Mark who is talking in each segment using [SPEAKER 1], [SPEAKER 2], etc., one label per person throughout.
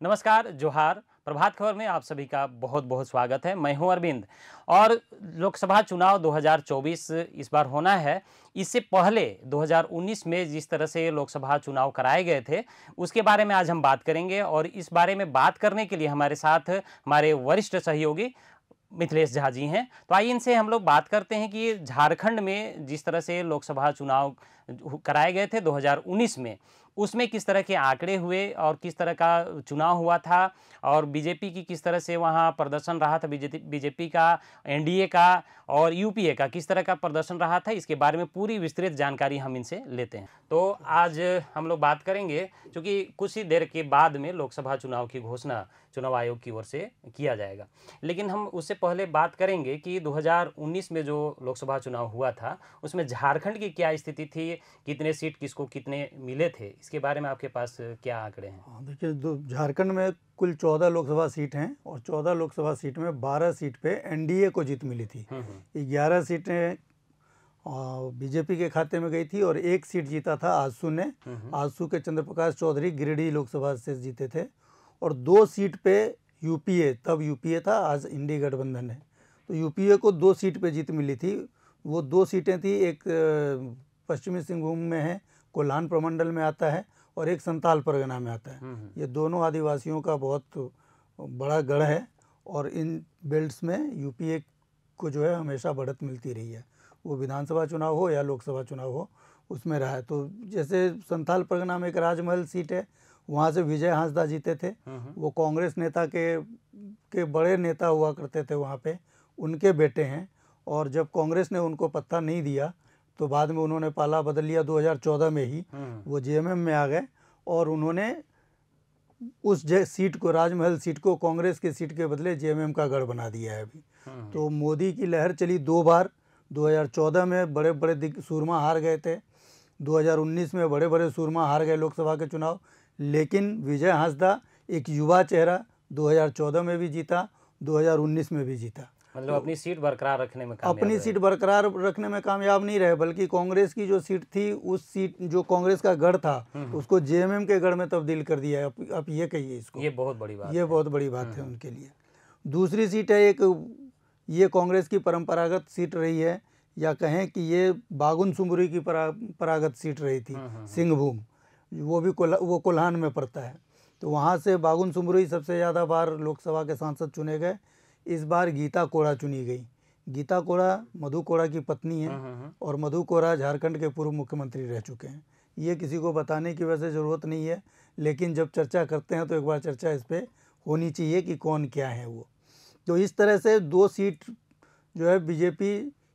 [SPEAKER 1] नमस्कार, जोहार। प्रभात खबर में आप सभी का बहुत बहुत स्वागत है। मैं हूं अरविंद और लोकसभा चुनाव 2024 इस बार होना है। इससे पहले 2019 में जिस तरह से लोकसभा चुनाव कराए गए थे उसके बारे में आज हम बात करेंगे और इस बारे में बात करने के लिए हमारे साथ हमारे वरिष्ठ सहयोगी मिथिलेश झा जी हैं। तो आइए इनसे हम लोग बात करते हैं कि झारखंड में जिस तरह से लोकसभा चुनाव कराए गए थे 2019 में, उसमें किस तरह के आंकड़े हुए और किस तरह का चुनाव हुआ था और बीजेपी की किस तरह से वहाँ प्रदर्शन रहा था, बीजेपी का, एनडीए का और यूपीए का किस तरह का प्रदर्शन रहा था, इसके बारे में पूरी विस्तृत जानकारी हम इनसे लेते हैं। तो आज हम लोग बात करेंगे क्योंकि कुछ ही देर के बाद में लोकसभा चुनाव की घोषणा चुनाव आयोग की ओर से किया जाएगा, लेकिन हम उससे पहले बात करेंगे कि 2019 में जो लोकसभा चुनाव हुआ था उसमें झारखंड की क्या स्थिति थी, कितने सीट किसको कितने मिले थे, इसके बारे में आपके पास क्या आंकड़े हैं?
[SPEAKER 2] देखिए, झारखंड में कुल 14 लोकसभा सीट हैं और 14 लोकसभा सीट में 12 सीट पे एनडीए को जीत मिली थी। 11 सीटें बीजेपी के खाते में गई थी और एक सीट जीता था आजसू ने। आजसू के चंद्र प्रकाश चौधरी गिरिडीह लोकसभा से जीते थे और 2 सीट पे यूपीए, तब यूपीए था, आज इंडी गठबंधन है, तो यूपीए को 2 सीट पे जीत मिली थी। वो 2 सीटें थी, एक पश्चिमी सिंहभूम में है, कोल्हान प्रमंडल में आता है, और एक संताल परगना में आता है। ये दोनों आदिवासियों का बहुत बड़ा गढ़ है और इन बेल्ट्स में यूपीए को जो है हमेशा बढ़त मिलती रही है, वो विधानसभा चुनाव हो या लोकसभा चुनाव हो उसमें रहा है। तो जैसे संताल परगना में एक राजमहल सीट है, वहाँ से विजय हांसदा जीते थे। वो कांग्रेस नेता के बड़े नेता हुआ करते थे वहाँ पे, उनके बेटे हैं, और जब कांग्रेस ने उनको पत्ता नहीं दिया तो बाद में उन्होंने पाला बदल लिया। 2014 में ही वो जेएमएम में आ गए और उन्होंने उस सीट को, राजमहल सीट को, कांग्रेस के सीट के बदले जेएमएम का गढ़ बना दिया है अभी। तो मोदी की लहर चली 2 बार। 2014 में बड़े बड़े सूरमा हार गए थे, 2019 में बड़े बड़े सूरमा हार गए लोकसभा के चुनाव, लेकिन विजय हांसदा एक युवा चेहरा 2014 में भी जीता, 2019 में भी जीता।
[SPEAKER 1] मतलब अपनी सीट बरकरार रखने में
[SPEAKER 2] कामयाब नहीं रहे, बल्कि कांग्रेस की जो सीट थी, उस सीट जो कांग्रेस का गढ़ था उसको जेएमएम के गढ़ में तब्दील कर दिया है। आप ये कहिए इसको,
[SPEAKER 1] ये बहुत बड़ी बात,
[SPEAKER 2] ये बहुत बड़ी बात है उनके लिए। दूसरी सीट है एक, ये कांग्रेस की परंपरागत सीट रही है, या कहें कि ये बागुन सुमुरी की परंपरागत सीट रही थी, सिंहभूम, वो भी वो कोल्हान में पड़ता है। तो वहाँ से बागुन सुमुरी सबसे ज़्यादा बार लोकसभा के सांसद चुने गए। इस बार गीता कोड़ा चुनी गई। गीता कोड़ा मधु कोड़ा की पत्नी है और मधु कोड़ा झारखंड के पूर्व मुख्यमंत्री रह चुके हैं। ये किसी को बताने की वैसे ज़रूरत नहीं है, लेकिन जब चर्चा करते हैं तो एक बार चर्चा इस पर होनी चाहिए कि कौन क्या है वो। तो इस तरह से 2 सीट जो है बीजेपी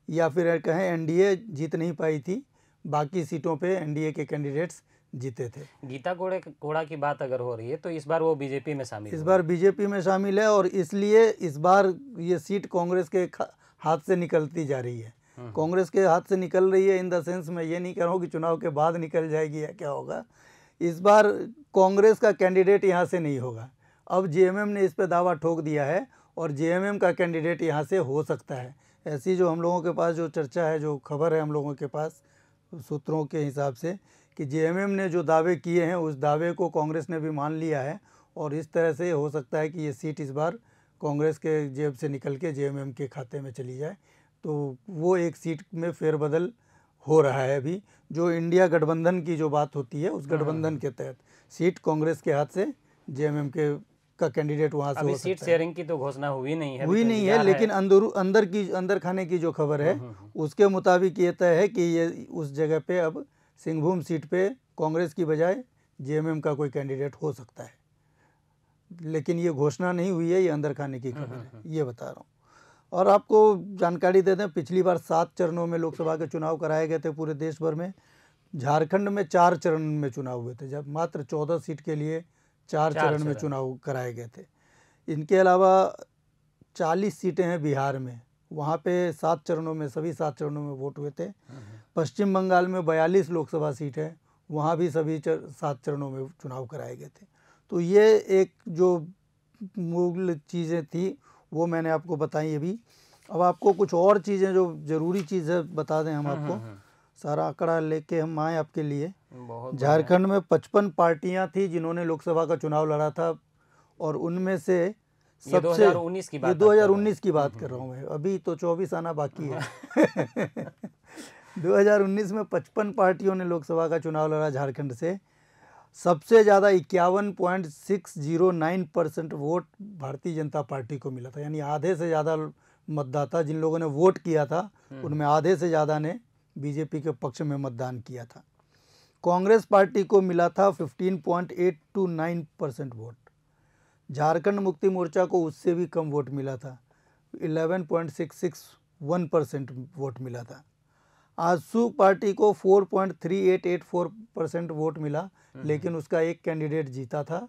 [SPEAKER 2] या फिर कहें एनडीए जीत नहीं पाई थी, बाकी सीटों पे एनडीए के कैंडिडेट्स जीते थे।
[SPEAKER 1] गीता कोड़ा की बात अगर हो रही है तो इस बार वो बीजेपी में शामिल,
[SPEAKER 2] इस बार बीजेपी में शामिल है और इसलिए इस बार ये सीट कांग्रेस के हाथ से निकलती जा रही है। कांग्रेस के हाथ से निकल रही है इन द सेंस, मैं ये नहीं कह रहा हूँ कि चुनाव के बाद निकल जाएगी या क्या होगा। इस बार कांग्रेस का कैंडिडेट यहाँ से नहीं होगा। अब जेएमएम ने इस पर दावा ठोक दिया है और जेएमएम का कैंडिडेट यहाँ से हो सकता है। ऐसी जो हम लोगों के पास जो चर्चा है, जो खबर है हम लोगों के पास सूत्रों के हिसाब से, कि जेएमएम ने जो दावे किए हैं उस दावे को कांग्रेस ने भी मान लिया है और इस तरह से हो सकता है कि ये सीट इस बार कांग्रेस के जेब से निकल के जेएमएम के खाते में चली जाए। तो वो एक सीट में फेरबदल हो रहा है अभी। जो इंडिया गठबंधन की जो बात होती है, उस गठबंधन के तहत सीट कांग्रेस के हाथ से जेएमएम का कैंडिडेट वहाँ से हो सकता है।
[SPEAKER 1] सीट शेयरिंग की तो घोषणा हुई नहीं है,
[SPEAKER 2] लेकिन अंदर खाने की जो खबर है उसके मुताबिक ये तय है कि ये उस जगह पे अब सिंहभूम सीट पे कांग्रेस की बजाय जेएमएम का कोई कैंडिडेट हो सकता है, लेकिन ये घोषणा नहीं हुई है, ये अंदर खाने की खबर है, ये बता रहा हूँ। और आपको जानकारी दे दें, पिछली बार 7 चरणों में लोकसभा के चुनाव कराए गए थे पूरे देश भर में। झारखंड में 4 चरण में चुनाव हुए थे, जब मात्र 14 सीट के लिए 4 चरण में चुनाव कराए गए थे। इनके अलावा 40 सीटें हैं बिहार में, वहाँ पे 7 चरणों में, सभी 7 चरणों में वोट हुए थे। पश्चिम बंगाल में 42 लोकसभा सीट है, वहाँ भी सभी 7 चरणों में चुनाव कराए गए थे। तो ये एक जो मूल चीज़ें थी वो मैंने आपको बताई अभी। अब आपको कुछ और चीज़ें जो ज़रूरी चीज़ें बता दें हम आपको, सारा आंकड़ा लेके हम आए आपके लिए। झारखंड में 55 पार्टियां थी जिन्होंने लोकसभा का चुनाव लड़ा था और उनमें से
[SPEAKER 1] ये 2019 की
[SPEAKER 2] ये
[SPEAKER 1] बात
[SPEAKER 2] 2019 की बात कर रहा हूँ मैं, अभी तो 24 आना बाकी है। 2019 में 55 पार्टियों ने लोकसभा का चुनाव लड़ा झारखंड से। सबसे ज़्यादा 51.609% वोट भारतीय जनता पार्टी को मिला था, यानी आधे से ज़्यादा मतदाता जिन लोगों ने वोट किया था उनमें आधे से ज़्यादा ने बीजेपी के पक्ष में मतदान किया था। कांग्रेस पार्टी को मिला था 15.829% वोट। झारखंड मुक्ति मोर्चा को उससे भी कम वोट मिला था, 11.661% वोट मिला था। आजसू पार्टी को 4.3884% वोट मिला, लेकिन उसका एक कैंडिडेट जीता था,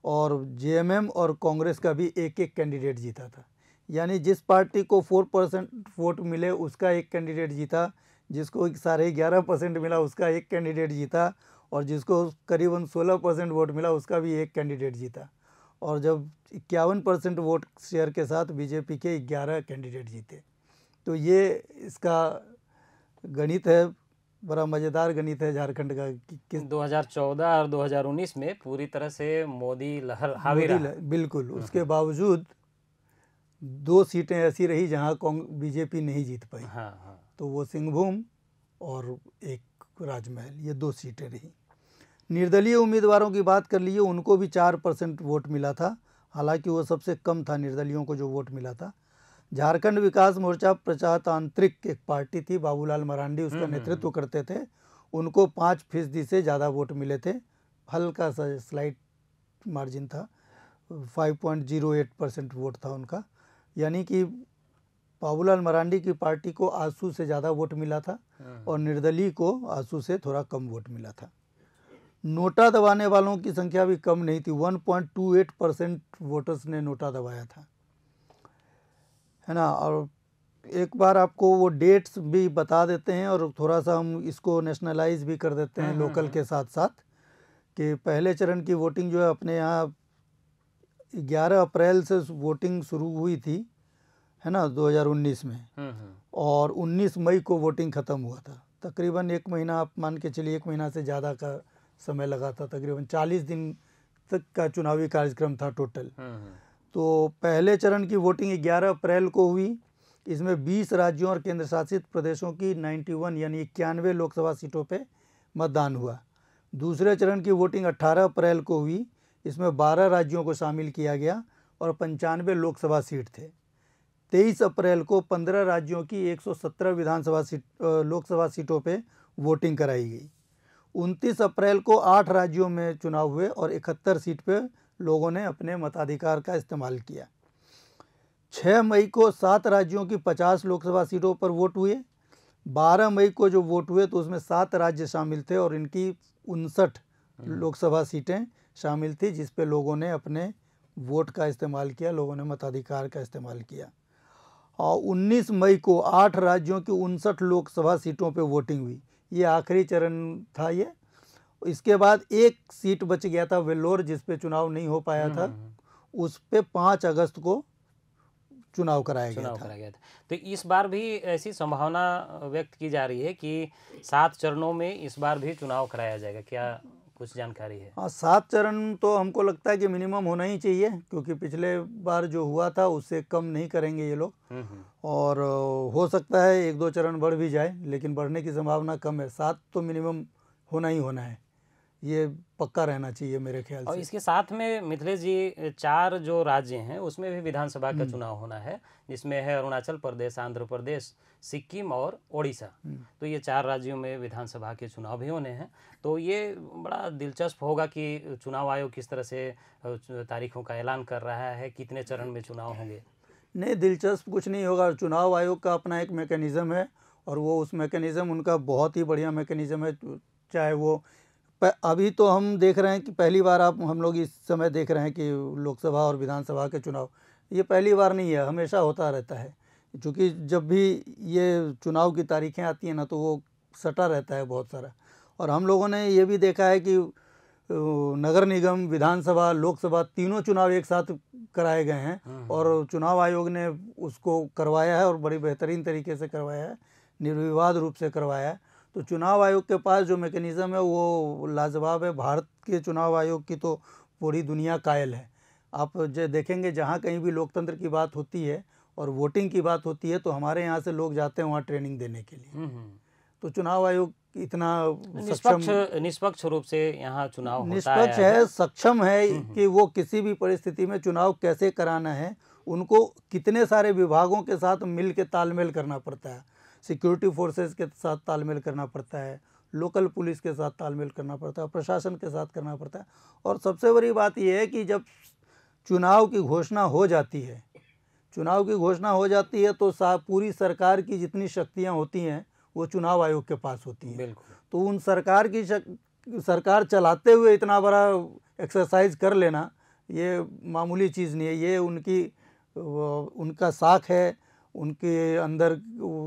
[SPEAKER 2] और जेएमएम और कांग्रेस का भी एक एक कैंडिडेट जीता था। यानी जिस पार्टी को 4% वोट मिले उसका एक कैंडिडेट जीता, जिसको 11.5% मिला उसका एक कैंडिडेट जीता, और जिसको करीबन 16% वोट मिला उसका भी एक कैंडिडेट जीता। और जब 51% वोट शेयर के साथ बीजेपी के 11 कैंडिडेट जीते। तो ये इसका गणित है, बड़ा मज़ेदार गणित है झारखंड का कि किस
[SPEAKER 1] 2014 और 2019 में पूरी तरह से मोदी लहर हावी रहा।
[SPEAKER 2] बिल्कुल। उसके बावजूद 2 सीटें ऐसी रही जहां बीजेपी नहीं जीत पाई।
[SPEAKER 1] हाँ।
[SPEAKER 2] तो वो सिंहभूम और एक राजमहल, ये 2 सीटें रही। निर्दलीय उम्मीदवारों की बात कर लीजिए, उनको भी 4% वोट मिला था, हालांकि वो सबसे कम था निर्दलीयों को जो वोट मिला था। झारखंड विकास मोर्चा प्रजातांत्रिक एक पार्टी थी, बाबूलाल मरांडी उसका नेतृत्व करते थे, उनको 5% से ज़्यादा वोट मिले थे, हल्का सा स्लाइट मार्जिन था, 5.08% वोट था उनका। यानी कि बाबूलाल मरांडी की पार्टी को आजसू से ज़्यादा वोट मिला था और निर्दलीय को आजसू से थोड़ा कम वोट मिला था। नोटा दबाने वालों की संख्या भी कम नहीं थी, 1.28% वोटर्स ने नोटा दबाया था, है ना। और एक बार आपको वो डेट्स भी बता देते हैं और थोड़ा सा हम इसको नेशनलाइज भी कर देते हैं लोकल के साथ साथ, कि पहले चरण की वोटिंग जो है अपने यहाँ 11 अप्रैल से वोटिंग शुरू हुई थी, है ना, 2019 में, और 19 मई को वोटिंग ख़त्म हुआ था। तकरीबन 1 महीना, आप मान के चलिए 1 महीना से ज़्यादा का समय लगा था, तकरीबन 40 दिन तक का चुनावी कार्यक्रम था टोटल। तो पहले चरण की वोटिंग 11 अप्रैल को हुई। इसमें 20 राज्यों और केंद्र शासित प्रदेशों की 91 यानी 91 लोकसभा सीटों पे मतदान हुआ। दूसरे चरण की वोटिंग 18 अप्रैल को हुई। इसमें 12 राज्यों को शामिल किया गया और 95 लोकसभा सीट थे। 23 अप्रैल को 15 राज्यों की 117 लोकसभा सीटों पे वोटिंग कराई गई। 29 अप्रैल को 8 राज्यों में चुनाव हुए और 71 सीट पे लोगों ने अपने मताधिकार का इस्तेमाल किया। 6 मई को 7 राज्यों की 50 लोकसभा सीटों पर वोट हुए। 12 मई को जो वोट हुए तो उसमें 7 राज्य शामिल थे और इनकी 59 लोकसभा सीटें शामिल थी, जिस पे लोगों ने अपने वोट का इस्तेमाल किया, लोगों ने मताधिकार का इस्तेमाल किया। और 19 मई को 8 राज्यों की 59 लोकसभा सीटों पे वोटिंग हुई। ये आखिरी चरण था ये। इसके बाद एक सीट बच गया था वेल्लोर, जिस पे चुनाव नहीं हो पाया था, उस पे 5 अगस्त को चुनाव कराया गया था।
[SPEAKER 1] तो इस बार भी ऐसी संभावना व्यक्त की जा रही है कि 7 चरणों में इस बार भी चुनाव कराया जाएगा, क्या कुछ जानकारी है?
[SPEAKER 2] हाँ, 7 चरण तो हमको लगता है कि मिनिमम होना ही चाहिए, क्योंकि पिछले बार जो हुआ था उससे कम नहीं करेंगे ये लोग। और हो सकता है 1-2 चरण बढ़ भी जाए, लेकिन बढ़ने की संभावना कम है। 7 तो मिनिमम होना ही होना है, ये पक्का रहना चाहिए मेरे ख्याल से।
[SPEAKER 1] और इसके साथ में मिथिलेश जी 4 जो राज्य हैं उसमें भी विधानसभा का चुनाव होना है, जिसमें है अरुणाचल प्रदेश, आंध्र प्रदेश, सिक्किम और ओडिशा। तो ये 4 राज्यों में विधानसभा के चुनाव भी होने हैं। तो ये बड़ा दिलचस्प होगा कि चुनाव आयोग किस तरह से तारीखों का ऐलान कर रहा है, कितने चरण में चुनाव होंगे।
[SPEAKER 2] नहीं, दिलचस्प कुछ नहीं होगा। चुनाव आयोग का अपना एक मैकेनिज़्म है और वो उस मैकेनिज़्म उनका बहुत ही बढ़िया मैकेनिज़्म है। चाहे वो अभी तो हम देख रहे हैं कि पहली बार हम लोग इस समय देख रहे हैं कि लोकसभा और विधानसभा के चुनाव, ये पहली बार नहीं है, हमेशा होता रहता है। क्योंकि जब भी ये चुनाव की तारीखें आती हैं ना, तो वो सटा रहता है बहुत सारा। और हम लोगों ने ये भी देखा है कि नगर निगम, विधानसभा, लोकसभा तीनों चुनाव एक साथ कराए गए हैं और चुनाव आयोग ने उसको करवाया है और बड़ी बेहतरीन तरीके से करवाया है, निर्विवाद रूप से करवाया है। तो चुनाव आयोग के पास जो मैकेनिज़्म है वो लाजवाब है। भारत के चुनाव आयोग की तो पूरी दुनिया कायल है। आप देखेंगे जहाँ कहीं भी लोकतंत्र की बात होती है और वोटिंग की बात होती है तो हमारे यहाँ से लोग जाते हैं वहाँ ट्रेनिंग देने के लिए। तो चुनाव आयोग इतना
[SPEAKER 1] निष्पक्ष रूप से यहाँ चुनाव होता
[SPEAKER 2] निष्पक्ष है, सक्षम है कि वो किसी भी परिस्थिति में चुनाव कैसे कराना है, उनको कितने सारे विभागों के साथ मिल के तालमेल करना पड़ता है, सिक्योरिटी फोर्सेस के साथ तालमेल करना पड़ता है, लोकल पुलिस के साथ तालमेल करना पड़ता है, प्रशासन के साथ करना पड़ता है। और सबसे बड़ी बात यह है कि जब चुनाव की घोषणा हो जाती है, तो पूरी सरकार की जितनी शक्तियां होती हैं वो चुनाव आयोग के पास होती हैं। तो उन सरकार चलाते हुए इतना बड़ा एक्सरसाइज कर लेना ये मामूली चीज़ नहीं है। ये उनका साख है, उनके अंदर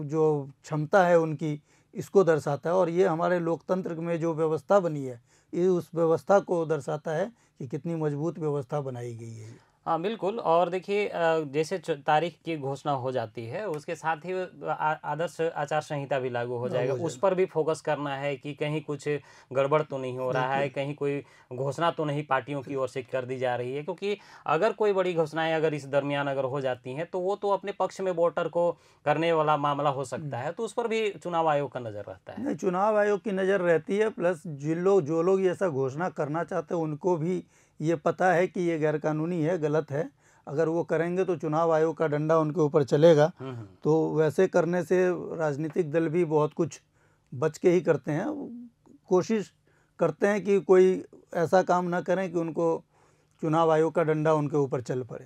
[SPEAKER 2] जो क्षमता है उनकी, इसको दर्शाता है। और ये हमारे लोकतंत्र में जो व्यवस्था बनी है ये उस व्यवस्था को दर्शाता है कि कितनी मजबूत व्यवस्था बनाई गई है।
[SPEAKER 1] हाँ बिल्कुल। और देखिए जैसे तारीख की घोषणा हो जाती है उसके साथ ही आदर्श आचार संहिता भी लागू हो जाएगा। उस पर भी फोकस करना है कि कहीं कुछ गड़बड़ तो नहीं हो रहा है, कहीं कोई घोषणा तो नहीं पार्टियों की ओर से कर दी जा रही है। क्योंकि अगर कोई बड़ी घोषणाएं अगर इस दरमियान अगर हो जाती हैं तो वो तो अपने पक्ष में वोटर को करने वाला मामला हो सकता है। तो उस पर भी चुनाव आयोग का नज़र रहता है।
[SPEAKER 2] नहीं, चुनाव आयोग की नज़र रहती है। प्लस जो लोग ऐसा घोषणा करना चाहते हैं उनको भी ये पता है कि ये गैरकानूनी है, गलत है। अगर वो करेंगे तो चुनाव आयोग का डंडा उनके ऊपर चलेगा। तो वैसे करने से राजनीतिक दल भी बहुत कुछ बच के ही करते हैं, कोशिश करते हैं कि कोई ऐसा काम ना करें कि उनको चुनाव आयोग का डंडा उनके ऊपर चल पड़े।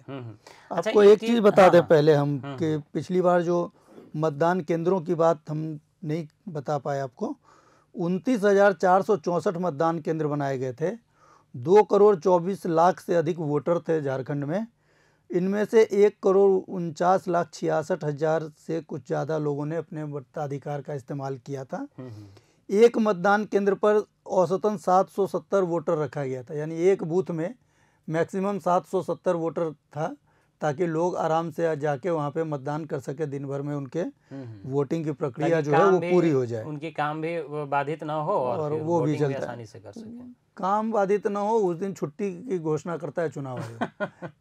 [SPEAKER 2] आपको एक चीज़ बता दें पहले हम कि पिछली बार जो मतदान केंद्रों की बात हम नहीं बता पाए आपको, 29,464 मतदान केंद्र बनाए गए थे। 2,24,00,000 से अधिक वोटर थे झारखंड में। इनमें से 1,49,66,000 से कुछ ज़्यादा लोगों ने अपने मताधिकार का इस्तेमाल किया था। एक मतदान केंद्र पर औसतन 770 वोटर रखा गया था, यानी एक बूथ में मैक्सिमम 770 वोटर था, ताकि लोग आराम से जाके वहाँ पे मतदान कर सके। दिन भर में उनके वोटिंग की प्रक्रिया जो है वो पूरी हो जाए,
[SPEAKER 1] उनके काम भी बाधित ना हो और
[SPEAKER 2] वो भी चलता है,
[SPEAKER 1] आसानी से कर सके।
[SPEAKER 2] काम बाधित ना हो। उस दिन छुट्टी की घोषणा करता है चुनाव आयोग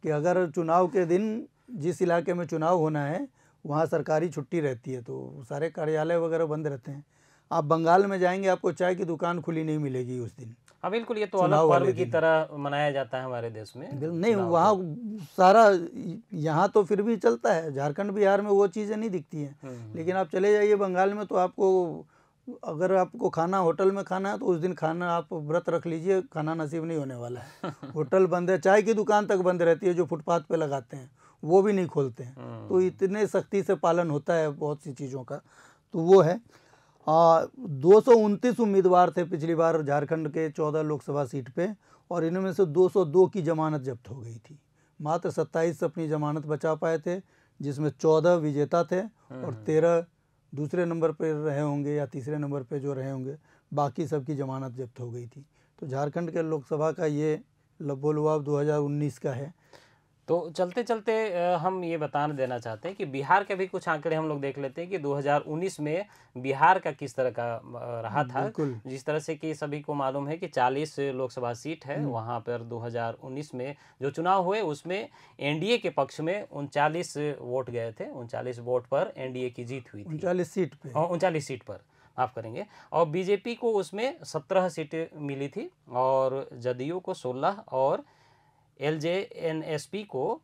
[SPEAKER 2] कि अगर चुनाव के दिन जिस इलाके में चुनाव होना है वहाँ सरकारी छुट्टी रहती है, तो सारे कार्यालय वगैरह बंद रहते हैं। आप बंगाल में जाएंगे आपको चाय की दुकान खुली नहीं मिलेगी उस दिन।
[SPEAKER 1] हाँ बिल्कुल, ये तो अलग पर्व की तरह मनाया जाता है हमारे देश में।
[SPEAKER 2] नहीं, वहाँ सारा, यहाँ तो फिर भी चलता है, झारखंड बिहार में वो चीज़ें नहीं दिखती हैं। लेकिन आप चले जाइए बंगाल में तो आपको, अगर आपको खाना होटल में खाना है तो उस दिन खाना आप व्रत रख लीजिए, खाना नसीब नहीं होने वाला है। होटल बंद है, चाय की दुकान तक बंद रहती है, जो फुटपाथ पे लगाते हैं वो भी नहीं खोलते हैं। तो इतने सख्ती से पालन होता है बहुत सी चीज़ों का। तो वो है 229 उम्मीदवार थे पिछली बार झारखंड के 14 लोकसभा सीट पे, और इनमें से 202 की जमानत जब्त हो गई थी। मात्र 27 अपनी जमानत बचा पाए थे, जिसमें 14 विजेता थे और 13 दूसरे नंबर पर रहे होंगे या तीसरे नंबर पे जो रहे होंगे, बाकी सबकी जमानत जब्त हो गई थी। तो झारखंड के लोकसभा का ये लबोलुआब 2019 का है।
[SPEAKER 1] तो चलते चलते हम ये बता देना चाहते हैं कि बिहार के भी कुछ आंकड़े हम लोग देख लेते हैं कि 2019 में बिहार का किस तरह का रहा था। जिस तरह से कि सभी को मालूम है कि 40 लोकसभा सीट है, वहाँ पर 2019 में जो चुनाव हुए उसमें एनडीए के पक्ष में 39 वोट गए थे। 39 वोट पर एनडीए की जीत हुई थी,
[SPEAKER 2] 39 सीट पे,
[SPEAKER 1] 39 सीट पर माफ़ करेंगे। और बीजेपी को उसमें 17 सीटें मिली थी और जदयू को 16 और एलजेएनएसपी को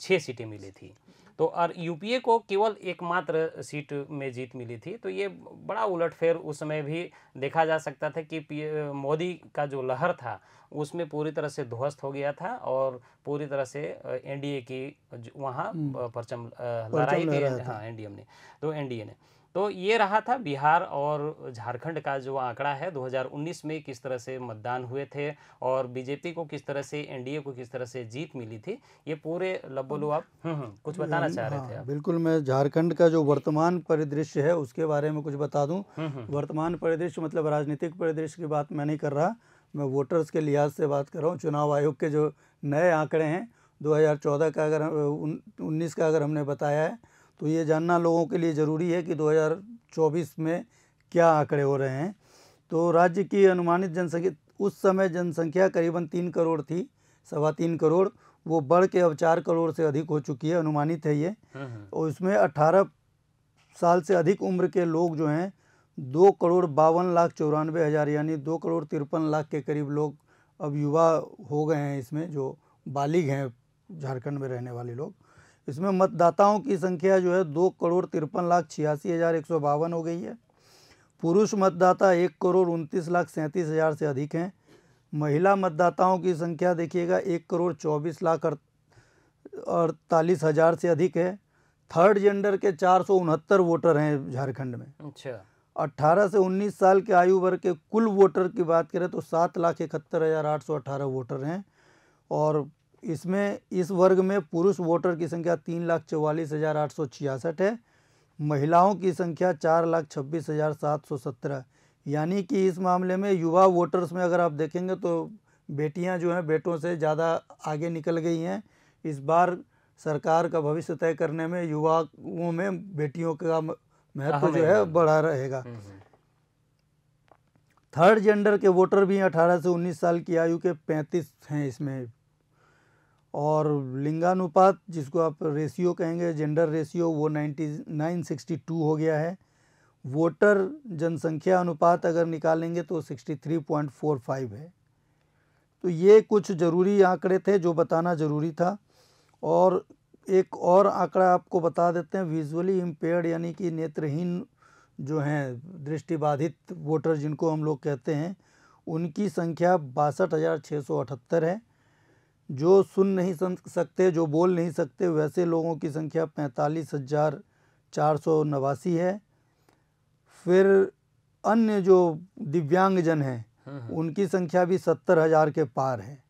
[SPEAKER 1] 6 सीटें मिली थी। तो और यूपीए को केवल एकमात्र सीट में जीत मिली थी। तो ये बड़ा उलटफेर उस समय भी देखा जा सकता था कि मोदी का जो लहर था उसमें पूरी तरह से ध्वस्त हो गया था और पूरी तरह से एनडीए की वहाँ परचम लहराई थी। हाँ एनडीए ने तो ये रहा था बिहार और झारखंड का जो आंकड़ा है 2019 में किस तरह से मतदान हुए थे और बीजेपी को किस तरह से, एनडीए को किस तरह से जीत मिली थी। ये पूरे लबोलू आप कुछ बताना चाह रहे थे आप?
[SPEAKER 2] बिल्कुल, मैं झारखंड का जो वर्तमान परिदृश्य है उसके बारे में कुछ बता दूं। वर्तमान परिदृश्य मतलब राजनीतिक परिदृश्य की बात मैं नहीं कर रहा, मैं वोटर्स के लिहाज से बात कर रहा हूँ। चुनाव आयोग के जो नए आंकड़े हैं 2014 का, अगर 19 का अगर हमने बताया है, तो ये जानना लोगों के लिए ज़रूरी है कि 2024 में क्या आंकड़े हो रहे हैं। तो राज्य की अनुमानित जनसंख्या, उस समय जनसंख्या करीबन 3 करोड़ थी। 3.25 करोड़, वो बढ़ के अब 4 करोड़ से अधिक हो चुकी है, अनुमानित है ये। और इसमें 18 साल से अधिक उम्र के लोग जो हैं 2,52,94,000 यानी 2,53,00,000 के करीब लोग अब युवा हो गए हैं इसमें, जो बालिग हैं झारखंड में रहने वाले लोग। इसमें मतदाताओं की संख्या जो है 2,53,86,152 हो गई है। पुरुष मतदाता 1,29,37,000 से अधिक हैं। महिला मतदाताओं की संख्या देखिएगा 1,24,48,000 से अधिक है। थर्ड जेंडर के 469 वोटर हैं झारखंड में।
[SPEAKER 1] अच्छा।
[SPEAKER 2] 18 से 19 साल के आयु वर्ग के कुल वोटर की बात करें तो 7,71,818 वोटर हैं, और इसमें इस वर्ग में पुरुष वोटर की संख्या 3,44,866 है। महिलाओं की संख्या 4,26,717, यानी कि इस मामले में युवा वोटर्स में अगर आप देखेंगे तो बेटियां जो हैं बेटों से ज़्यादा आगे निकल गई हैं। इस बार सरकार का भविष्य तय करने में युवाओं में बेटियों का महत्व जो है बढ़ा रहेगा। थर्ड जेंडर के वोटर भी 18 से 19 साल की आयु के 35 हैं इसमें, और लिंगानुपात जिसको आप रेशियो कहेंगे, जेंडर रेशियो, वो 962 हो गया है। वोटर जनसंख्या अनुपात अगर निकालेंगे तो 63.45 है। तो ये कुछ ज़रूरी आंकड़े थे जो बताना ज़रूरी था। और एक और आंकड़ा आपको बता देते हैं, विजुअली इम्पेयर्ड यानी कि नेत्रहीन जो हैं, दृष्टिबाधित वोटर जिनको हम लोग कहते हैं, उनकी संख्या 62,678 है। जो सुन नहीं सकते, जो बोल नहीं सकते, वैसे लोगों की संख्या 45,489 है। फिर अन्य जो दिव्यांगजन हैं उनकी संख्या भी 70,000 के पार है,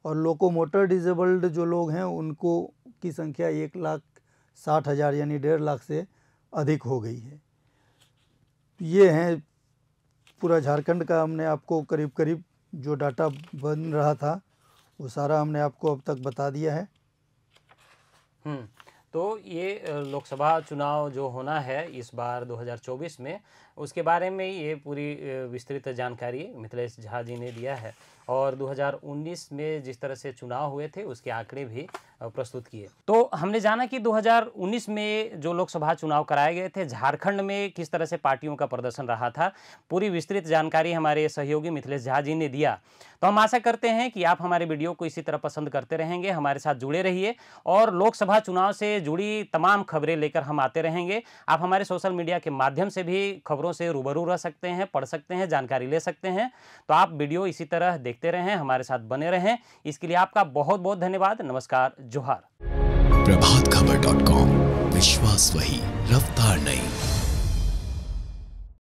[SPEAKER 2] और लोकोमोटर डिसेबल्ड जो लोग हैं उनको की संख्या 1,60,000 यानी 1.5 लाख से अधिक हो गई है। ये हैं पूरा झारखंड का, हमने आपको करीब करीब जो डाटा बन रहा था वो सारा हमने आपको अब तक बता दिया है।
[SPEAKER 1] तो ये लोकसभा चुनाव जो होना है इस बार 2024 में, उसके बारे में ये पूरी विस्तृत जानकारी मिथिलेश झा जी ने दिया है, और 2019 में जिस तरह से चुनाव हुए थे उसके आंकड़े भी प्रस्तुत किए। तो हमने जाना कि 2019 में जो लोकसभा चुनाव कराए गए थे झारखंड में किस तरह से पार्टियों का प्रदर्शन रहा था, पूरी विस्तृत जानकारी हमारे सहयोगी मिथिलेश झा जी ने दिया। तो हम आशा करते हैं कि आप हमारे वीडियो को इसी तरह पसंद करते रहेंगे, हमारे साथ जुड़े रहिए, और लोकसभा चुनाव से जुड़ी तमाम खबरें लेकर हम आते रहेंगे। आप हमारे सोशल मीडिया के माध्यम से भी खबरों से रूबरू रह सकते हैं, पढ़ सकते हैं, जानकारी ले सकते हैं। तो आप वीडियो इसी तरह देखते रहें, हमारे साथ बने रहें। इसके लिए आपका बहुत बहुत धन्यवाद। नमस्कार, जोहार।
[SPEAKER 3] प्रभातखबर.com, विश्वास वही, रफ्तार नहीं।